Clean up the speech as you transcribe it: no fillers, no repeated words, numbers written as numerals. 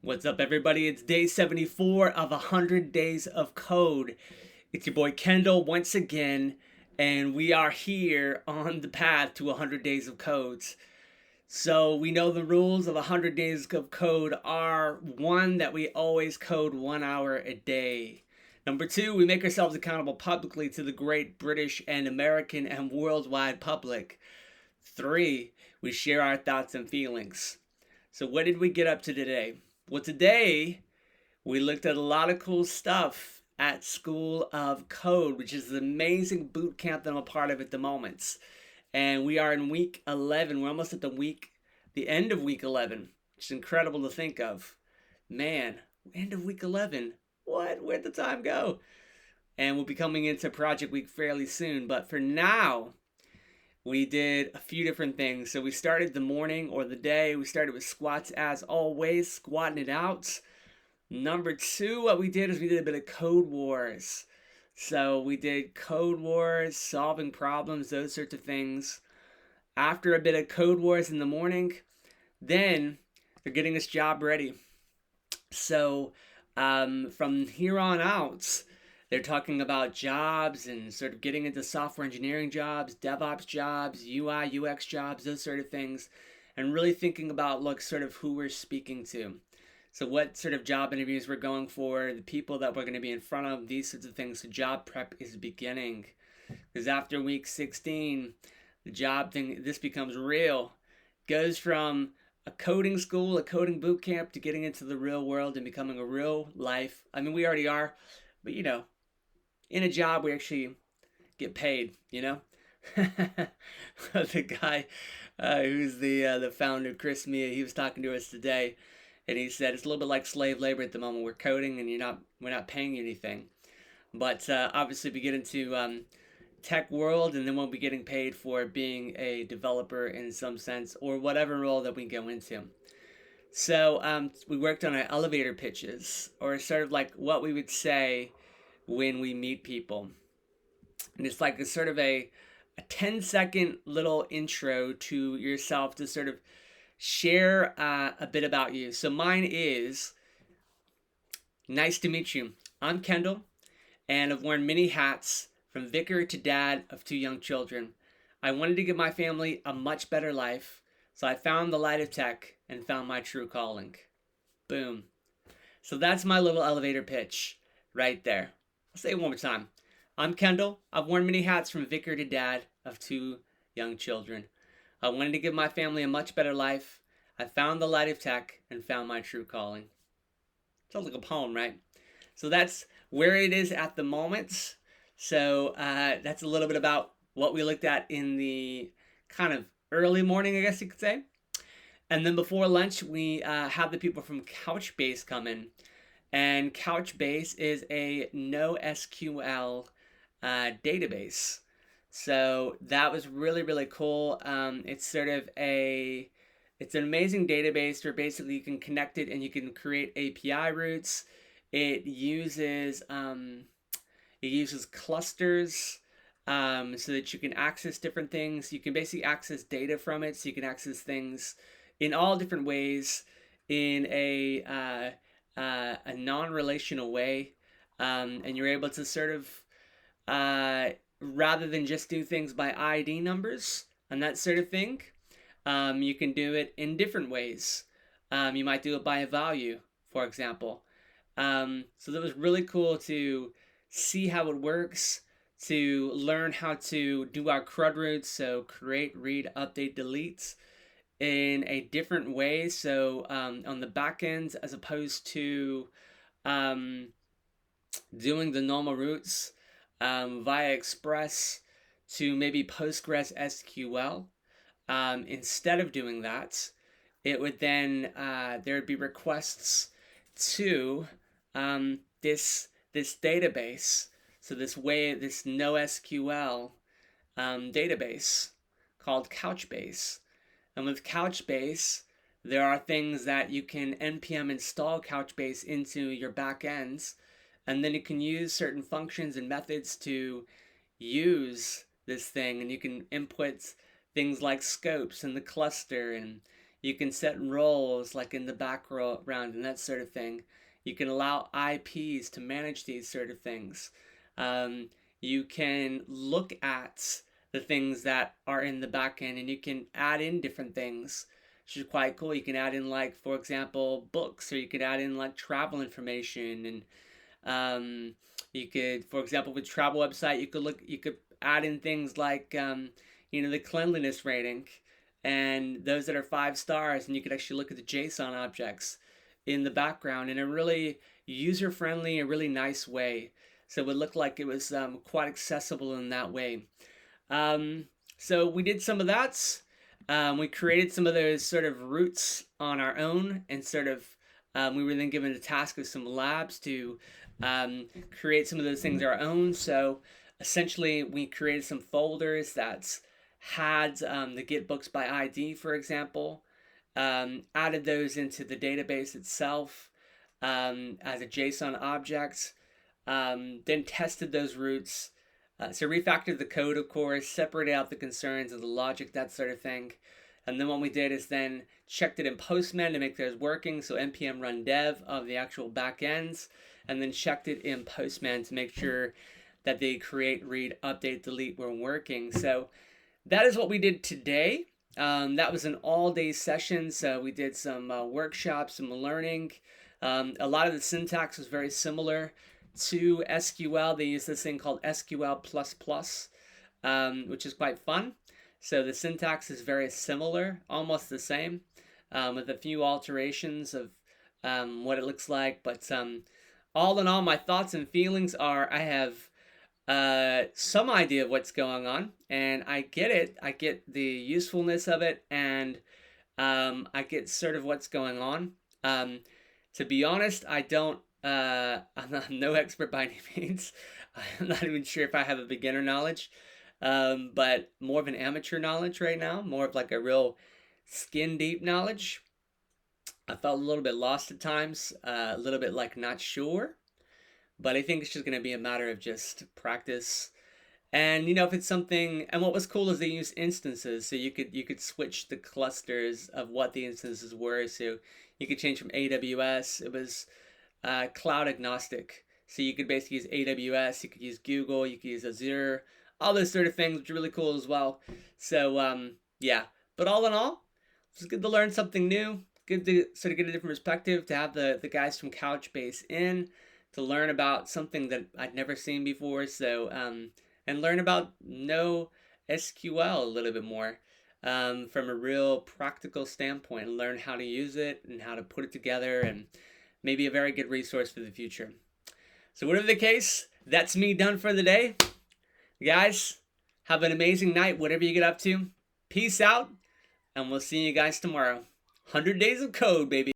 What's up, everybody? It's day 74 of 100 Days of Code. It's your boy Kendall once again, and we are here on the path to 100 Days of Codes. So, we know the rules of 100 Days of Code are one, that we always code 1 hour a day. Number two, we make ourselves accountable publicly to the great British and American and worldwide public. Three, we share our thoughts and feelings. So, what did we get up to today? Well, today we looked at a lot of cool stuff at School of Code, which is an amazing boot camp that I'm a part of at the moment. And we are in week 11. We're almost at the end of week 11, which is incredible to think of. Man, end of week 11. What? Where'd the time go? And we'll be coming into Project Week fairly soon. But for now, we did a few different things. So we started the morning or the day. We started with squats as always, squatting it out. Number two, what we did is we did a bit of Code Wars. So we did Code Wars, solving problems, those sorts of things. After a bit of Code Wars in the morning, then they're getting this job ready. So from here on out, they're talking about jobs and sort of getting into software engineering jobs, DevOps jobs, UI, UX jobs, those sort of things, and really thinking about sort of who we're speaking to. So what sort of job interviews we're going for, the people that we're going to be in front of, these sorts of things. So job prep is beginning. Because after week 16, the job thing, this becomes real. Goes from a coding school, a coding boot camp, to getting into the real world and becoming a real life. I mean, we already are, but in a job we actually get paid, The guy who's the founder, Chris Mia, he was talking to us today, and he said it's a little bit like slave labor at the moment. We're coding and we're not paying you anything, but obviously we get into tech world, and then we'll be getting paid for being a developer in some sense, or whatever role that we go into. So we worked on our elevator pitches, or sort of like what we would say when we meet people. And it's like a sort of a 10-second little intro to yourself to sort of share a bit about you. So mine is, nice to meet you. I'm Kendall, and I've worn many hats, from vicar to dad of two young children. I wanted to give my family a much better life, so I found the light of tech and found my true calling. Boom. So that's my little elevator pitch right there. I'll say it one more time. I'm Kendall. I've worn many hats, from vicar to dad of two young children. I wanted to give my family a much better life. I found the light of tech and found my true calling. Sounds like a poem, right? So that's where it is at the moment. So that's a little bit about what we looked at in the kind of early morning, I guess you could say. And then before lunch, we have the people from Couchbase come in. And Couchbase is a NoSQL database. So that was really, really cool. It's an amazing database where basically you can connect it and you can create API routes. It uses clusters so that you can access different things. You can basically access data from it, so you can access things in all different ways in a non-relational way, and you're able to sort of rather than just do things by ID numbers and that sort of thing, you can do it in different ways. You might do it by a value, for example. So that was really cool to see how it works, to learn how to do our CRUD routes, so create, read, update, delete, in a different way. So on the back end, as opposed to doing the normal routes via Express to maybe Postgres SQL. Instead of doing that, it would then there would be requests to this database. So this NoSQL database called Couchbase. And with Couchbase, there are things that you can npm install Couchbase into your backends, and then you can use certain functions and methods to use this thing, and you can input things like scopes and the cluster, and You can set roles like in the background and that sort of thing. You can allow IPs to manage these sort of things. Um, you can look at the things that are in the backend and you can add in different things, which is quite cool. You can add in, like, for example, books, or you could add in like travel information, and you could, for example, with travel website, you could add in things like the cleanliness rating, and those that are 5 stars, and you could actually look at the JSON objects in the background in a really user friendly and really nice way. So it would look like it was quite accessible in that way. Um, so we did some of that. We created some of those sort of routes on our own, and sort of we were then given the task of some labs to create some of those things our own. So essentially, we created some folders that had the Get Books by ID, for example, added those into the database itself as a JSON object, then tested those routes. So refactored the code, of course, separated out the concerns of the logic, that sort of thing. And then what we did is then checked it in Postman to make those working, so npm run dev of the actual backends, and then checked it in Postman to make sure that the create, read, update, delete were working. So that is what we did today. That was an all-day session, so we did some workshops, some learning. A lot of the syntax was very similar to SQL. They use this thing called SQL++, which is quite fun. So the syntax is very similar, almost the same, with a few alterations of what it looks like. But all in all, my thoughts and feelings are I have some idea of what's going on, and I get it. I get the usefulness of it, and I get sort of what's going on. To be honest, I'm no expert by any means. I'm not even sure if I have a beginner knowledge, but more of an amateur knowledge right now, more of like a real skin deep knowledge. I felt a little bit lost at times, a little bit like not sure, but I think it's just going to be a matter of just practice. And if it's something, and what was cool is they use instances, so you could switch the clusters of what the instances were. So you could change from AWS. It was cloud agnostic, so you could basically use AWS, you could use Google, you could use Azure, all those sort of things, which are really cool as well. So yeah, but all in all, it's good to learn something new. Good to sort of get a different perspective, to have the guys from Couchbase in to learn about something that I'd never seen before. So and learn about NoSQL a little bit more from a real practical standpoint, and learn how to use it and how to put it together, and maybe a very good resource for the future. So whatever the case, that's me done for the day. Guys, have an amazing night, whatever you get up to. Peace out, and we'll see you guys tomorrow. 100 days of code, baby.